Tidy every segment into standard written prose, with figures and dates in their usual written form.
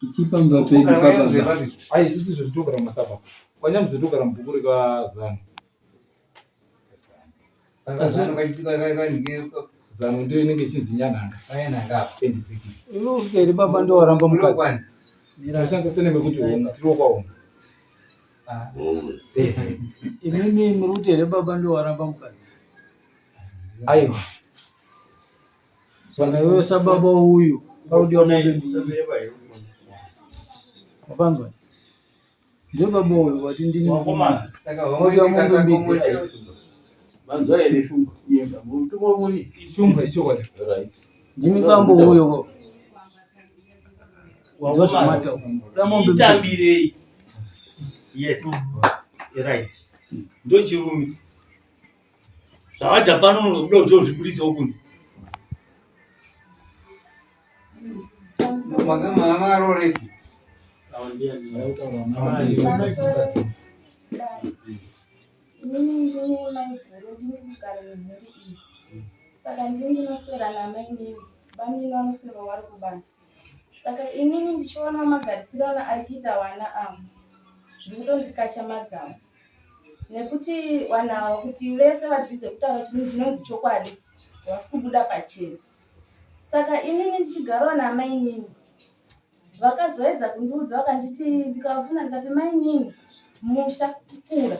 Ichipa Mbappe baba. Ai sisi zvitogara masaba. Kwanya zvitogara mbukuri kwazana. Azano kaisika Zano ndio inenge chinzi nyananga. Nyananga. 26. Ino ukeri baba ndo waramba mukati. Ndinashanza sene mekuti tiro kwawo. Imweni muruti ere baba ndo waramba mukati. Aiwa. Saka wewe sababu huyu audio mode wapanzwa. Ndio baba huyu wati ndini wakoma. Saka audio mode Manzo ere shumba yemba muntu muri Ishumba icho kwani. right. ndimi kambo huyo. Wakoma. Itambire. Yes. Right. Ndo chirumi. Zvawaja pano ndo zvipurisa okunzi. mama arore. Saka ndinoswera namai nini bamini vanoswera vari kubanzi. Saka inini ndichiona magarisirana ari kuita vana avo zviri kutondikachamadzawo nekuti vana ava kuti vese vadzidze kutaura chinhu chinonzi chokwadi vasi kubuda pachena. Saka inini ndichigarawo namai nini vakazoedza kundiudza vakanditi ndikavafuna ndikati mai nini musha kukura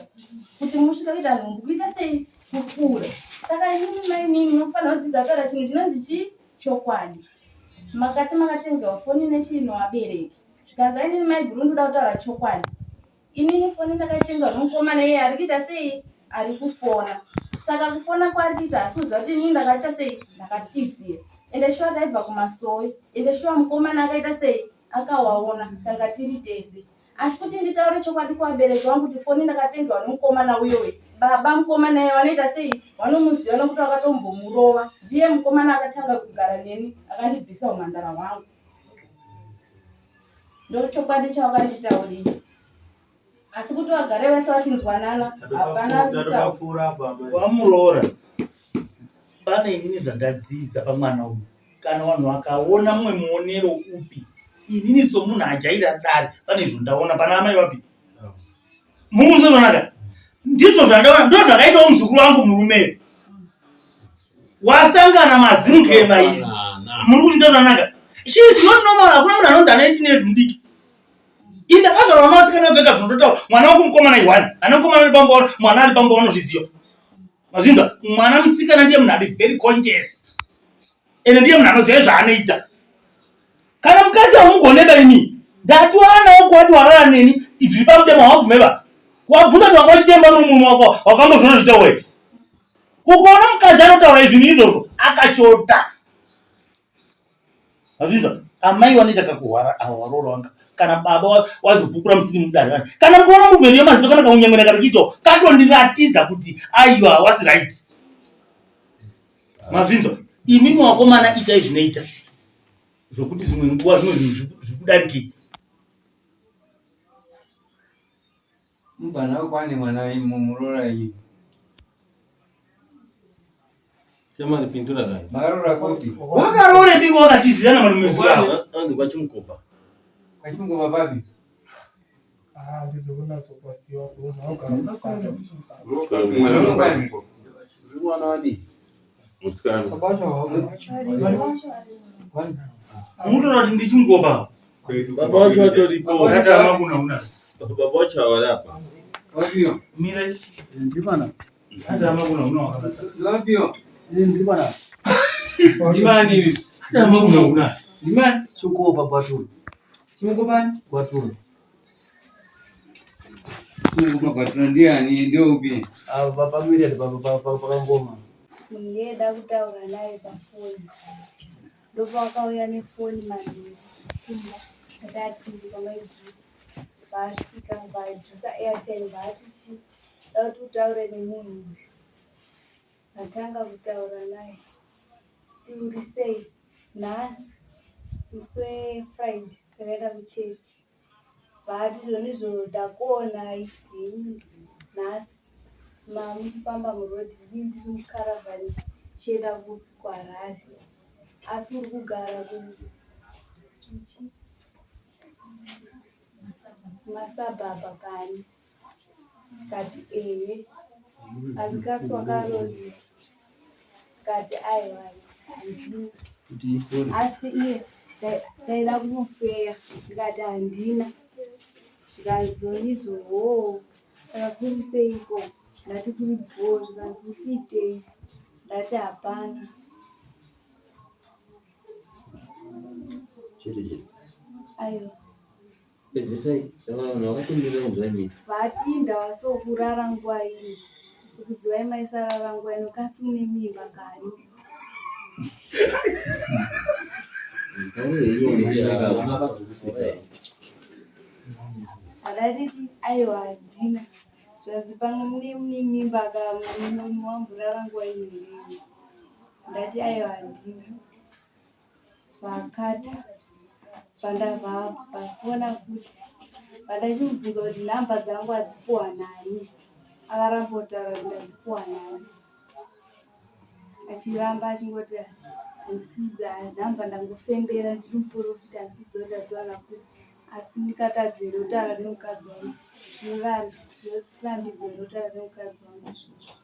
kuti musvika kuita nhumbu kuita sei kukura. Saka inini mai nini munofanira kudzidza kutaura chinhu chinonzi chokwadi. Makati makatengewa foni nechinhu vabereki zvikanzi inini mai guru ndoda kutaura chokwadi. Inini foni ndakaitenga nomukomana iye ari kuita sei ari kufona. Saka kufona kwaari kuita asi kuziva kuti inini ndakaita sei ndakatizira ende shuwa taibva kumasowe ende shuwa mukomana akaita sei akawaona tanga tiri tese. Asi kuti nditaure chokwadi kuvabereki vangu kuti foni ndakatengewa nomukomana uyowe baba mukomana iye vanoita sei vanomuziva nokuti vakatombomurova ndiye mukomana akatanga kugara neni akandibvisa umhandara hwangu. Ndo chokwadi chavakanditaurira. Asi kuti vagare vese vachinzwanana hapana kutaura. Wamuroora. Pane inini zvandadzidza pamwana uyu. Kana vanhu vakaona mumwe muonero upi inini somunhu ajaira dare pane izvo ndaona pana amai vapi mumusonaka ndizvo zvandaona ndo zvakaitawo muzukuru wangu murume wasangana mazimukema iri muri kuti ndozvanaka she is not normal. Hakuna munhu anonzi ana 18 years mudiki indakazvarwa masikana vega zvinondotaura mwana wangu mukomana i1 ana mukomana ari pambaona mwana ari pambaona zviziva mazvinza mwana musikana ndiye munhu ari very conscious ende ndiye munhu anoziva zvaanoita. Kana mukadzi hamugoneba ini ndati wanawo kuwati warara neni zviri pamutema wabvumeva wabvunza kuti wanga uchitemba muri munhu wako wakambozvona zvitaura ukaona mukadzi anotaura izvinhu izvozvo akashota mazvinza amai vanoita kakuhwara ahwaroro wanga kana baba wazopukura musiri mudare kana mukaona muvheni yemaziso kana kaunyemwena karichiitawo katondiratidza kuti aiwa wasi right mazvinza imimi wakomana itai zvinoita zvokuti zvimwe nguva zvimwe zvinhu zvikudarikei. Mubana ukwane mwana mumurora iyi. Chama pintura kai. Makarora kuti. Wakarore biko wakatizirana manumezura. Anzi kwachimukopa. Kwachimukopa papi? Ndizokona sokwasiwa kuza ukara. Mwana wadi. Mutkana. Munotora kuti ndichimukopa. Baba wacho watoripo. Wakatama kuna. Baba wacho awalapa. Wapio. Mira. Ndipana. Atama kuna wakabasa. Wapio. Ndipana. Dimani hivi. Atama kuna. Dimani. Sukopa kwatulu. Simukopani? Kwatulu. Simukopani kwatulu ndio upi? Baba mwiri baba ngoma. Ndiyeda kutaura naye pafoni. Ndopa wakauya nefoni manini. Ndati ndikamaibvisa. Vasvika vaibvisa airtime vatichi. Dauti utaure nemunhu. Ndatanga kutaura naye. Uri sei? Nhasi. Musi Friday takaenda kuchechi. Vati zvonizvo ndakuonai henyu nhasi. Mamufamba murodhi ndiri mukaravhani chienda kuHarare. Asi uri kugara kuchi masabhabha kani kati azikaswa karoli kati aiwa handina asi iye taida kumufeya ndikati handina zvikazonizvo saka kuri seiko ndati kuri bhoo zvikanzi usiitei ndati hapana. Aiwa pedzisai vanhu vakatenderera kunzwani vati ndavasokurara nguva ini ukuzivai maisarara nguva ino kasi une mimba kani adatichi aiwa handina zvanzi pamwe mune mimba kamwamburara nguva ini ndati aiwa handina vakata pandabva pakuona kuti pandachimubvunza kuti nhamba dzangu hadzipuwa nani akaramba kutaura kuti ndadzipuwa nani achiramba achingoti nhamba ndangofembera ndiri muprofita handisizo ndadziwana kuti asi ndikatadzere kutaura nemukadzi wangu ndinorambidzere kutaura nemukadzi wangu izvozvo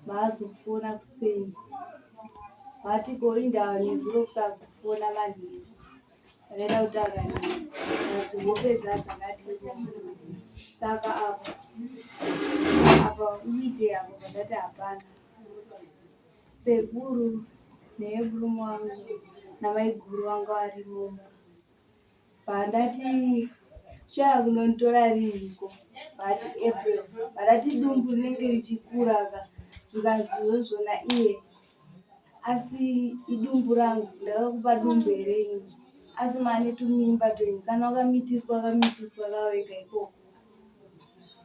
vaazofona kuseni vati koindava nezuro kusazofona manheru akaenda kutaura neni adzihope dzadzakatiita saka apa uite apo pandati hapana sekuru neegurumu wangu namaiguru wangu arimo pandati chava kunonitora ririko vati april pandati dumbu rinenge richikura zvikanziwo zvona iye asi idumbu rangu ndakakupa dumbu herenyu asi mane tumimba twenyu kana wakamitiswa kawega ikoko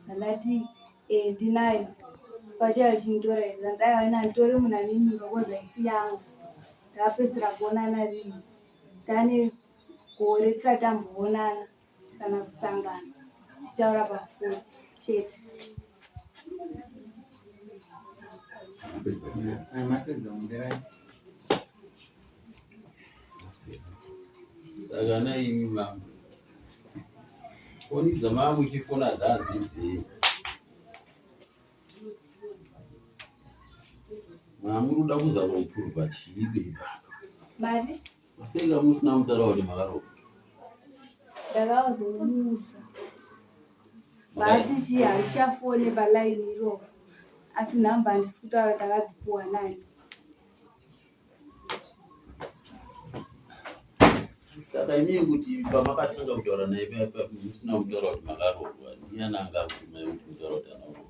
handati ndinayo pachava chindora izvi andaivaina nditore munhu ane mimba kozaitsi yangu ndakapedzisira kuonana rini tane gore tisati tamboonana kana kusangana tichitaura pafoni chete. saka naimi mama foni dzamava muchifona dzadzidzi mamuri kuda kuzama kupurwa chiibe mari masenga musina mutara kuti makaroka ndakavazomuudza vati chii handichafone palaini iroko asi nhamba handisi kutaura ndakadzipuwa nani saka imii kuti pamakatanga kutaura naye musina kutaura kuti makarogwa ndiani angavhumai kuti mutaura kuti anaroga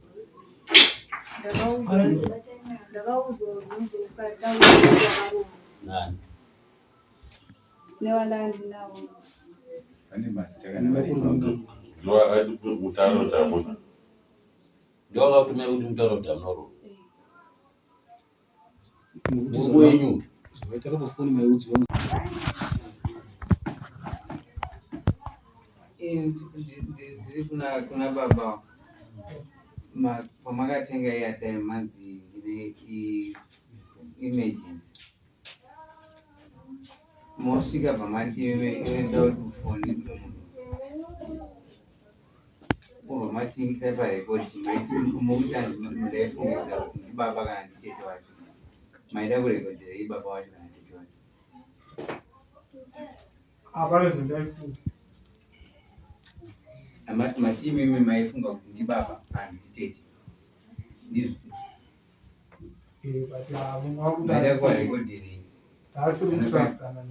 ndakaudzwa vhunzo usatauraakaroga nani nevandandinavo ndovakatumai kuti mutaura kuti amunoroga wenyu takapofoni maudzi wangu ndiri kuna baba pamakatenga airtime manzi emergency mosvika pamati enda kuti kufoni kuno munhu matingisai parekodi maiti mokuti mundaifungidza kuti ndibaba kana nditete wacho maida kurekodhera ibaba wacho kana tete wacho hapana zvandaifunga matimu imi maifunga kuti ndibaba kana nditete ndizvo maida kuwarekodherei taasiri kutrastana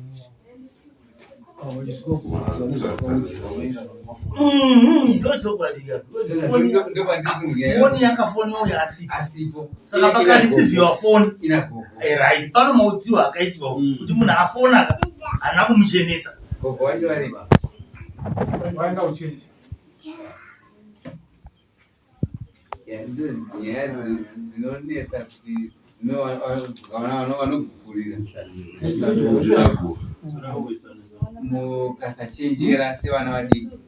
foni yakafoniwa asipo saka pakarisiviwa foni right pano maudziwa akaitwa kuti munhu afona hana kumuchenesa gogo wacho areba vaenda kuchechi nyaya dzinonetsa kuti vanogurira mukasachenjera sevana vadiki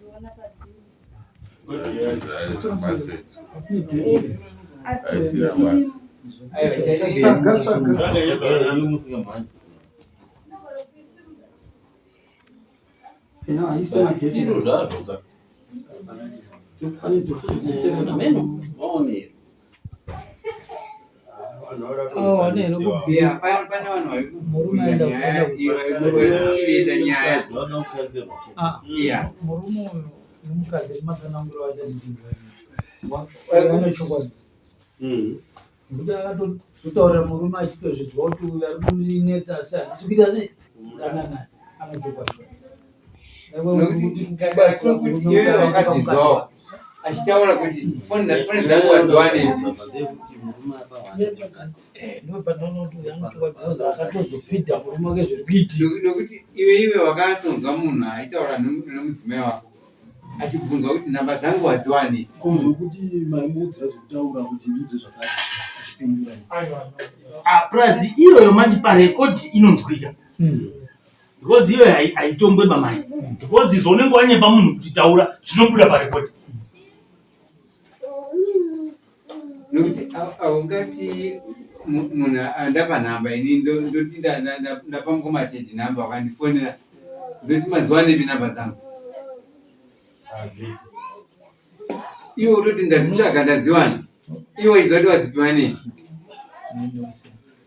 Ina isema Tiro cheti. zvazvo Tukufaniza kuzisema na meno maone. Oh, ne no Yeah, pane vanhu Murume vaikuita nyaya. Yeah. murume uyu nomukadzi makanangura wacha ndinzwa. Vanochokwadi. Ndokuti akatotaura murume achitozvidzwa kuti uyu ari kundinetsa asi handisi kuita sei. Danana anochokwadi. Nokuti iwe wakazvizwawo achitaura kuti foni dzangu wadziwanei. Ndopatinoti anochokwadi akatozofidha murume wake zviri kuitika. Nokuti iwe wakasonzwa munhu aitaura nomudzimai wako achibvunzwa kuti nhamba dzangu wadziwanei. Kuti maimudzira zvekutaura kuti ndizvo zvakati achipindura. Plus iyoyo manje parekodhi inonzwika. Because iyoyo haitongwe pamanje. Because zvaunenge wanyepa munhu kuti taura zvinobuda parekodhi. Nokuti aungati munhu andapa nhamba ini ndoti ndapangomatedhi nhamba wakandifonera ndoti madziwanei nhamba dzangu. Iwe utoti ndadzitsvaga ndadziwana. Iwe izoti wadzipiwa nei?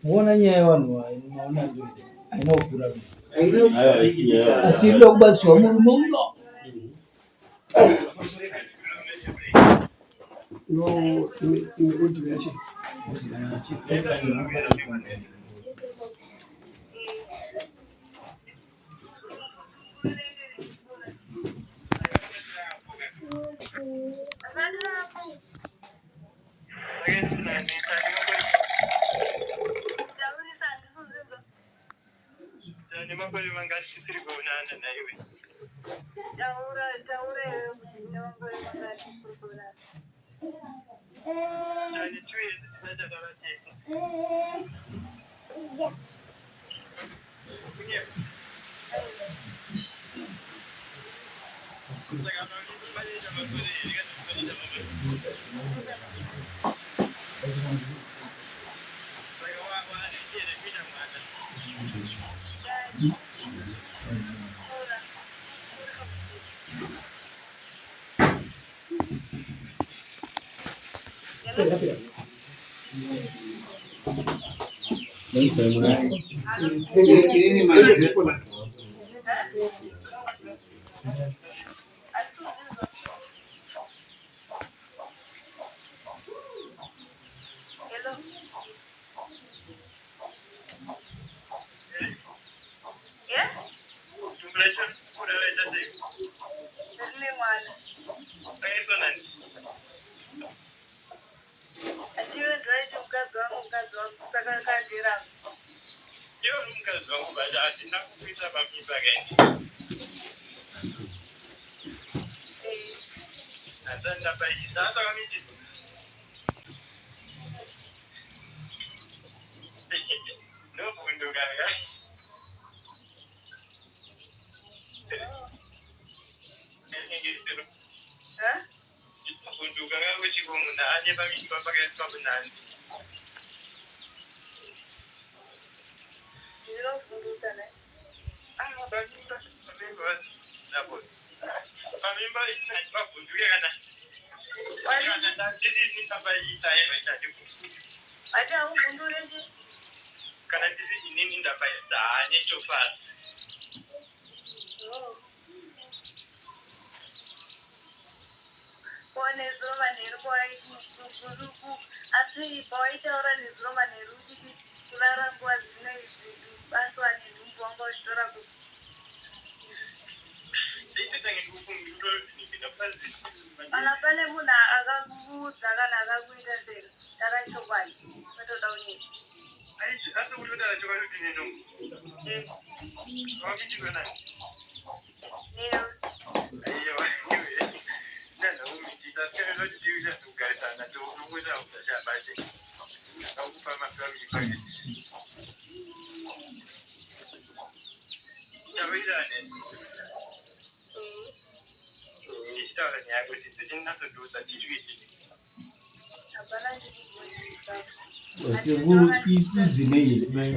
Muona nyaya yevanhu maona ndozi haina kukura. Aiwa Asi inoda kubatsirwa murume uyo.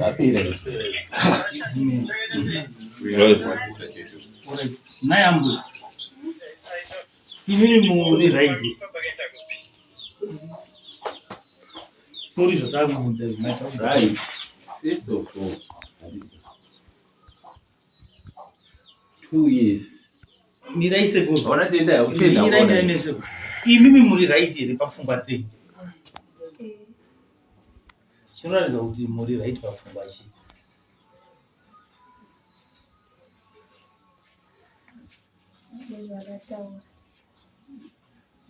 Apira. nayambo inini muri right sorry zvatakumubvunza Right. First of all, 2 years. miraise ko Wanatenda uchenda. miraise imimi muri right here papfungwa dzenyu chinoratidza kuti muri right papfungwa chi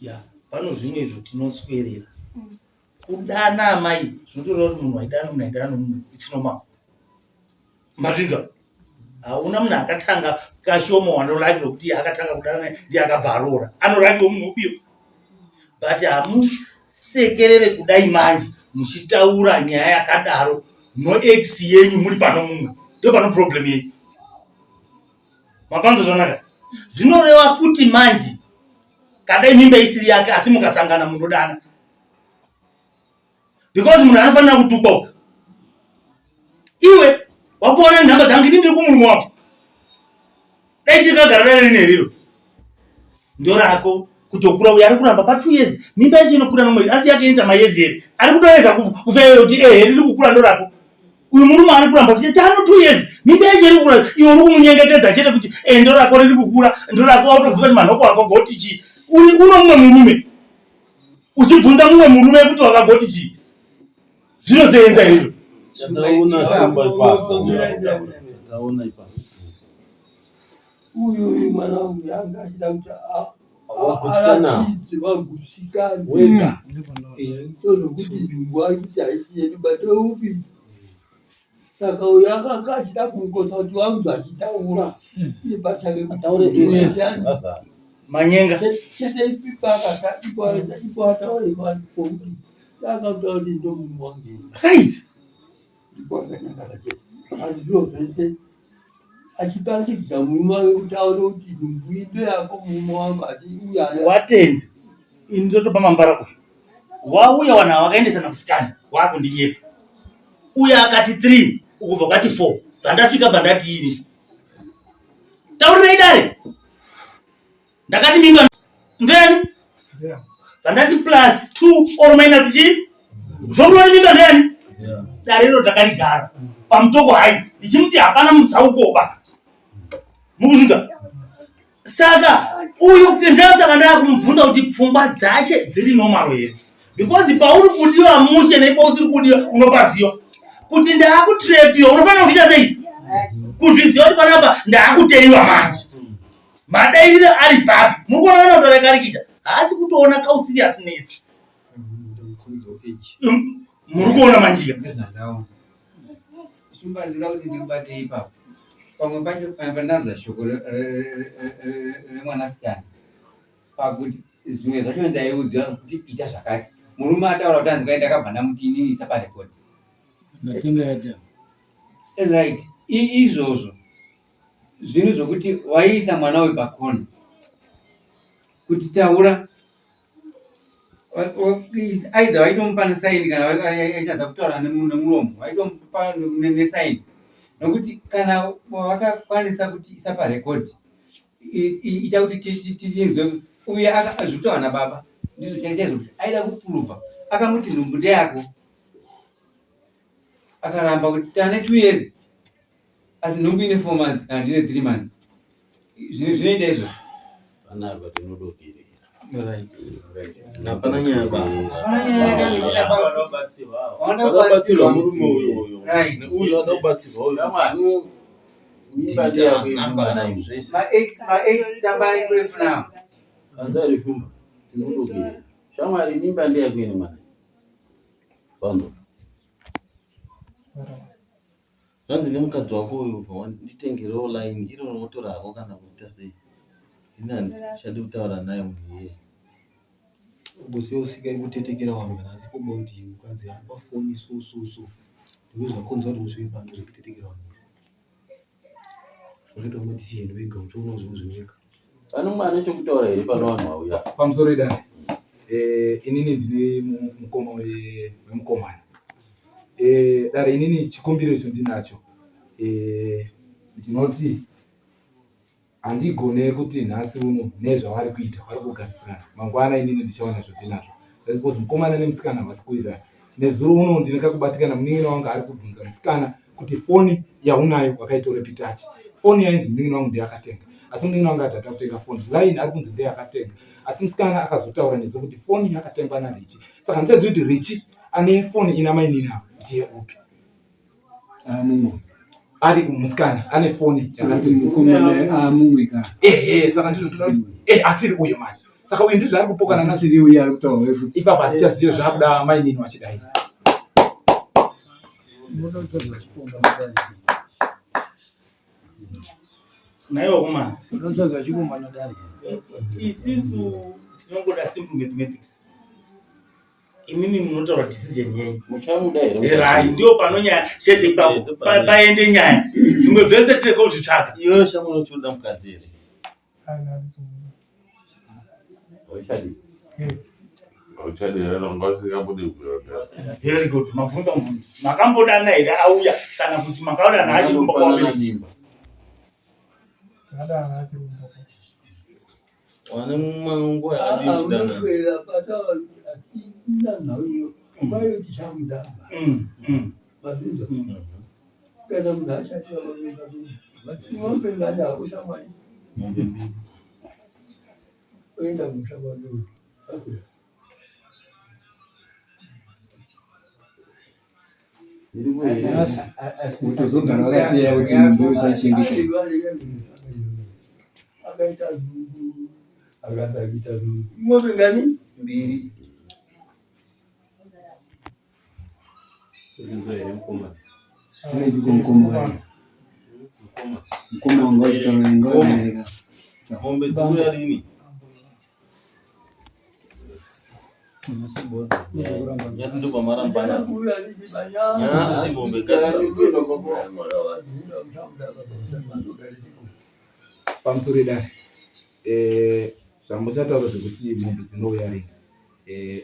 ya pano zvimwe izvo tinoswerera kudana amai zvinotoreva kuti munhu aidana nomunhu itsinoma mazvinzwa hauna munhu akatanga kashoma wanorakirwa kuti akatanga kudana ndiye akabva aroora anorakirwa munhu upiyo but hamusekerere kudai manje muchitaura nyaya yakadaro noex yenyu muri pano mumwe ndo pano problem yenyu mapanzo zvanaka zvinoreva kuti manje kadai mimba isiri yake asi mukasangana munodana because munhu anofanira kutukwa iwe wakuona nhamba dzangu ini ndiri kumurume wako dai tikagara dare neriro ndo rako kutokura uyo ari kuramba pa2 years mimba yacho inokura nomwezi asi yake inoita mayezi here ari kutoedza kufeera kuti riri kukura ndo rako uyu murume ari kuramba kuti tano 2 years mimba yacho iri kukura iwe uri kumunyengetedza chete kuti ndo rako riri kukura ndo rako autobvunza kuti manhoko wako goti chii uri uno mumwe murume uchibvunza mumwe murume kuti wakagoti chii zvinosenza izvo uyu mwana wangu yanga achida kuti vagusikana wega tozokuti nzvimbo achiti haisiyedu batoupi saka uyo akanga achida kumukotsa kuti wangu achitaura iye pachake manyenga chete ipipa ipo ataure kuti akakutaura kuti ndo munhu wangu ipo akanyangara chete andizvo zvese achipandikidza murume wake kuti aone kuti nhumbu ndo yako murume wangu ati uyaya watenzi ini ndotopa mambara uyu wauya wanhu wakaendesana kusikana wakundinyeka uya akati 3 ukubva kwati 4 zvandasvika bva ndati ini taurirai dare ndakati mimba ndeni zvandati plus 2 or minus chii zvokuroni mimba ndeni dare iro ndakarigara pamutoko hai ndichimuti hapana musaukoba mukuzvinza saka uyu ndasaka ndaya kumubvunza kuti pfungwa dzache dziri nomaro here because pauri kudiwa mushe nepausiri kudiwa unopaziva kuti ndaakutrepiwa unofanira kuita sei kuzviziva kuti panapa ndaakuteiwa manje madairire ari papi muri kuona vana kuti rakarikita haasi kutoona kausiriousness muri kuona manjika shumba ndinoda kuti ndikubate ipapo pamwe pacho pandanza shoko remwanasikana pakuti zvimwe zvacho ndaiudziwa kuti ita zvakati murume ataura kuti anzi kai ndakabva ndamuti inini saparekodi right izvozvo zvinhu zvokuti waiisa mwana uyu pakona kuti taura aidha waitomupa nesaini kana aitadza kutaura nemuromo waitomupa nesaini nokuti kana wakakwanisa kuti isa parekodi ita kuti tinzwe uye zvitaura nababa ndizvo chaitaizo kuti aida kupuruvha akamuti nhumbu ndeyako akaramba kuti tane 2 years asi nhumbu ine 4 months kana ndine 3 months zvinoita izvo Panapa tinodokirira. Hapana nyaya. wakabatsirwa murume uyu. Right. Uyu anobatsirwa uyu. Ma-ex tambari kurefu now. Anzari shumba. Tinodokirira. Shamwari mimba ndeyakwini mwana. Bando. Ranzi nemukadzi wako uyu nditengerewo line iro nomotora hako kana kuita sei. Ina ndichade kutaura naye munhu Bosio sika kutetekera vanhu kana asipo bauti mukadzi apa foni so ndizvo zvakonza kuti musvike pano zvekutetekera vanhu. Zvakaita kuti decision wega uchiona zvinoeka. Pano mwana chokutaura here pano vanhu vauya. Pamusoro idare. Inini ndine mukoma wemukomana. Dare inini chikumbiro icho ndinacho. Ndinoti handigone kuti nhasi uno nezvavari kuita vari kugarisirana mangwana inini ndichaona zvotinazvo because mukomana nemusikana havasi kuita nezuro uno ndinenge kubatikana munin'ina wangu ari kubvunza musikana kuti foni yaunayo wakaitora pitachi foni yainzi munin'ina wangu ndeyakatenga asi munin'ina wangu adhata kutenga foni line ari kunzi ndeyakatenga asi musikana akazotaura nezo kuti foni yakatengwa naRichi saka ndichazivi kuti Richi ane foni ina mainini avo ndiye upi ari musikana ane foni saka ndizvo asiri uyo manje saka uyu ndizvo ari kupokana nasiri uyu ari kutaura futi ipapo hatichazivi zvakuda mainini wachidai naiwo kumana unotsvaga chikomana dari isisu tinongoda simple mathematics imimi munotaura decision yenyu muchamuda here erai ndio panonyaya chete ipapo paende nyaya zvimwe zvese tirege kuzvitsvaka iwe shamwari uchiuda mukadzi here very good mabvunza makambodana here auya kana kuti makaonana achirumba kwamimba wane manguva yakadii kana munhu achatiwa ng'ombe ngani hakuta mwari oenda mushamba utozogara wakateya kuti mundu usachengete akaita dhungu akadakuita dhungu ng'ombe ngani mbiri mkoma wanga uchitanga ng'ombe dziuya rini nyasi ndo pamarambana nyasi mombe pamusoro dai zvamuchataura zvekuti mombe dzinouya rini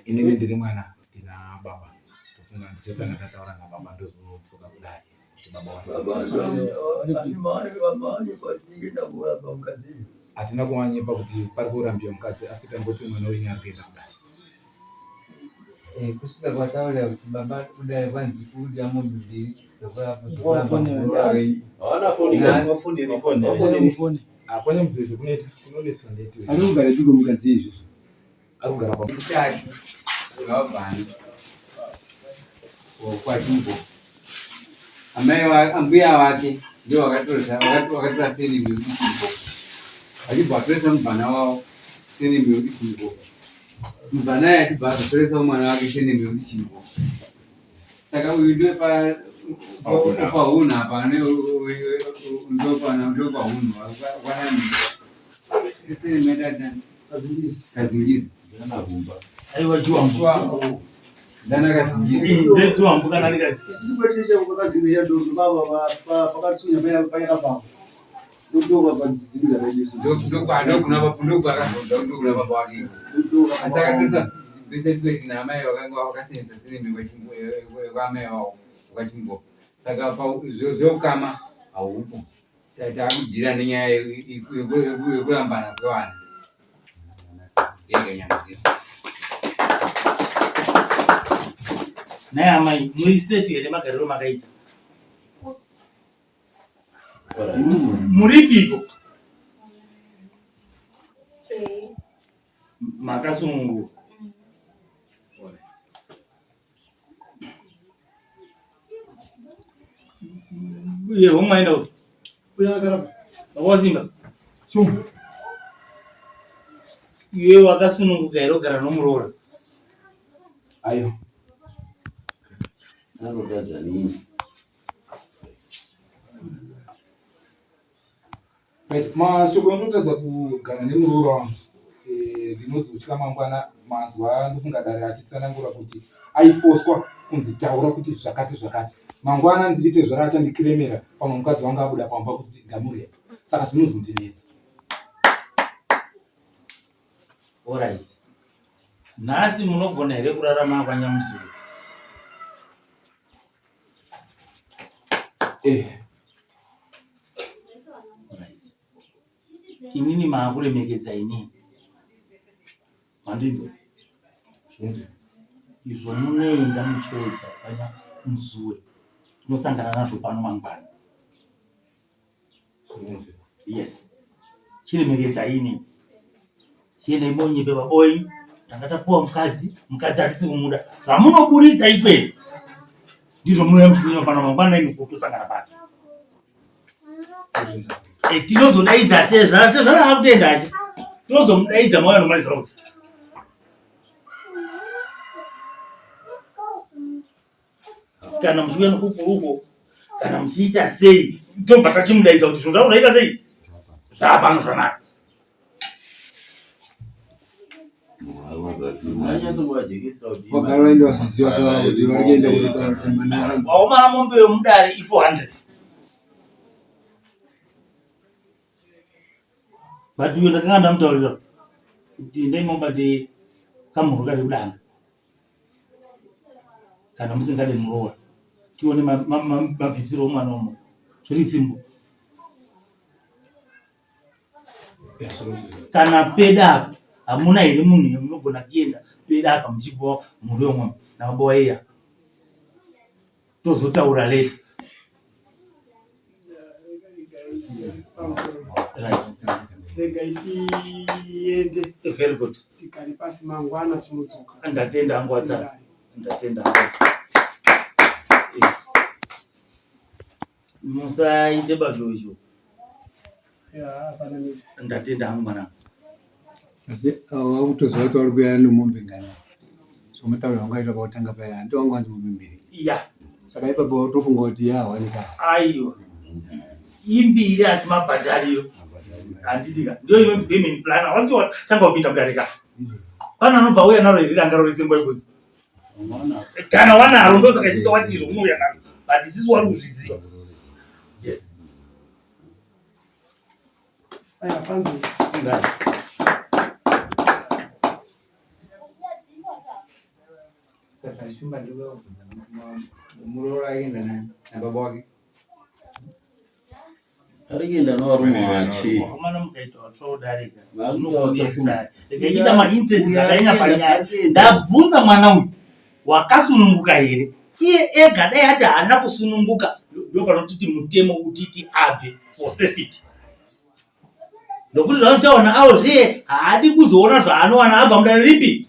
inini ndiri mwana ndina baba tofunga ndichatanga ndataura nababa ndozotsoka kudai kuti baba hatina kumanyepa kuti pari kurambiwa mukadzi asi tangoti mwana wenyu ari kuenda kudai kusvika kwataurira kuti baba kudai kwanzi kudya mombe mbiri apane mubvezi kunoita kunonetsa ndeti ari kugara piko mukadzi izvi ari kugara pautatu ngavabhani kwachimbo ambuya wake ndio wakatora senimi yekuti chimbo achibva atoresa mubhana wavo senimi yekuti chimbo mubhana aye achibva azotoresa mwana wake senimi yekuti chimbo saka uyu ndio paunhu apa ndopahunhu kwanani senimi yatatani kazingizi aiwa chiwambu ndana kazingizi ndedziwambu kana ndikazi isi kwetesha kwakazingiza ndondo baba pakatsunya paya pakapa ndokutoka padzidziza rejesu ndokuna baba wake asaka tesa vese tweti naamai vakanga vakasenza senimi kwamai wavo kwachimbo saka zveukama haupo takudhira nenyaya yekurambana kwevana yeganyamuzira naye amai muri safe here magariro makaita muripiko makasunungura uye homwaenda kuti wakazimba iwe wakasununguka here ogara nomuroora ayo anotadza nini mashoko anotadza kugara nemuroora wangu ndinozotya mangwana manzwa ndofunga dare achitsanangura kuti aifoswa kunzi taura kuti zvakati zvakati mangwana ndiriite zvara achandikiremera pamwe mukadzi wangu abuda pamba kuti ndamureva saka zvinozondinetsa alright nhasi munogona here kurarama kwanyamuzuru inini maakuremekedzai inini handinzo izvo munoenda muchoita panya muzuwe unosangana nazvo pano mangwana. Yes, chiremekedzai inini chiendai monyepe vaboyi tanga tapuwa mukadzi hatisi kumuda zvamunoburitsa ikweni ndizvo munouya muchiuya pano mangwana ini kutosangana pano. Tinozodaidza tezvana akutendachi tinozomudaidza mauya nomalizira kutsi kana muchiuya nokukuruko kana muchiita sei tobva tachimudaidza kuti zvinhu zvako zvaita sei zvaapano zvanaka. Waomara mombe yomudare i400 but uyo ndakanga ndamutaurira kuti ndaimomba kamhuru kari kudanga kana musingade murowa tione mabvisiro omwana omo zviri simbo. Kana peda hamuna here munhu yamunogona kuenda peda apa muchipiwa mhuru yomwe namabowa iya tozotaura leta. Regai tiende. Very good. Tikari pasi mangwana tinodzoka. Ndatenda hangu wadzana. Ndatenda. Yes. Musaite bazvo izvo. Hapana nesi. Ndatenda hangu mwana. Asi wakutoziva kuti vari kuya nemombe ngana. So mutaura wangaita pautanga paya hanti wangu wanzi mombe mbiri. Yeah. Saka ipapo tofunga kuti yawanika. Aiyo. Imbiri asi mabhadhariro. Handidika. Ndio inonzi payment plan. Wasiwa tanga kupinda mudarika. Pana anobva uya naro here danga roretsengo igudzi. Kana wanaro ndosaka chitowati izvo unouya nazvo. But isisi wari kuzviziva. Yes. Aya panzo. Ngai. Saka shumba ndiko murora aenda na baba wake. Arienda norume wachi. Mwana mukaita watsvodarika. Zvinoonesa. Ikaita mainterest akanyanya panyaya. Ndabvunza mwana uyu wakasununguka here? Iye ega dai ati haana kusununguka ndopanotiti mutemo utiti abve for safety. Ndokuti zvanotaona awozve haadi kuzoona zvaanowana abva mudare ripi.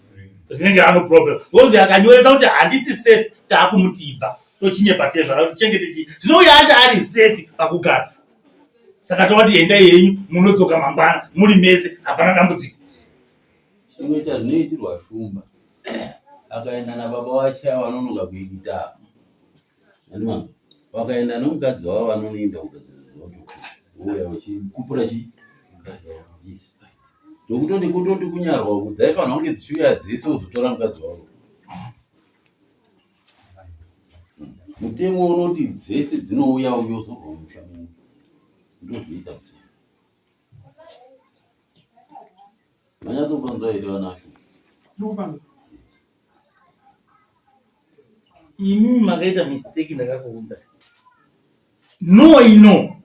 Zvinenge hano problem. Ngozi akanyoresa kuti handisi safe taakumutibva. Tochinyepa tezvara kuti chengete zvinouya ati ari safe pakugara. Saka tawati endai yenyu munodzoka mangwana muri mese hapana dambudziko. Chinoita zvinoitirwa shumba. Akaenda nababa wache vanonoka kuita. Handimazvo. Wakaenda nomukadzi wavo vanonoenda kugadzirwa uya uchikupura chi. Ndokutoti kutoti kunyarwa kudzaifanira kunge dzichiuya dzese uzotora mukadzi wavo. Mutemo unoti dzese dzinouya uyozorwa mushamu. Ndozviita kuti. Manyatsopanzwa here vanasho. Ndikupanza. Imi makaita mistake ndakakuudza. No ino.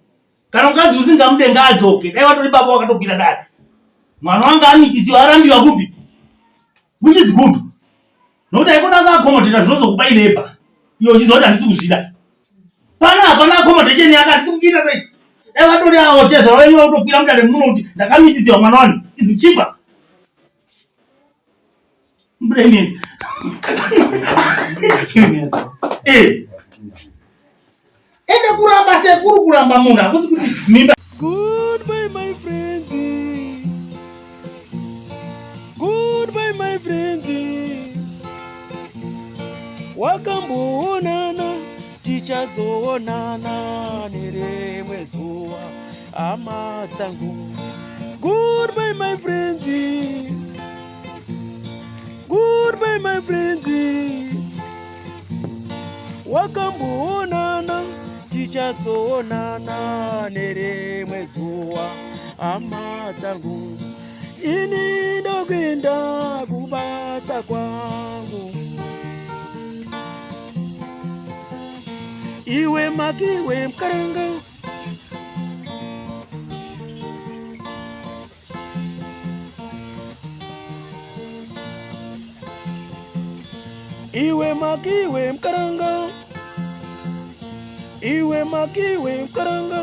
Kana mukadzi usingamude ngaadzoke. Dai watori baba wakatopira dare. Mwana wanga amikisiwa arambiwa kupi? Which is good. Nokuti aikona akaaccommodate zvinozokupa ineba. Iyo uchizoti handisi kuzvida. Pana hapana accommodation yake handisi kuita sei. Dai watori awotezva wenyu utopira mudare muno kuti ndakamikisiwa mwana wani. Is cheaper. Brilliant. Ende kuramba sekuru kuramba munhu hakusi kuti mimba. Goodbye my friends. Goodbye my friends. Wakamboonana tichazoonana nerimwe zuva hama dzangu. Goodbye my friends. Goodbye my friends. Wakamboonana tichazoonana nerimwe zuva hama dzangu. Ini ndokuenda kubasa kwangu. Iwe makiwe mkarenga. Iwe makiwe mkaranga, iwe makiwe mkaranga.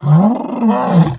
Ah!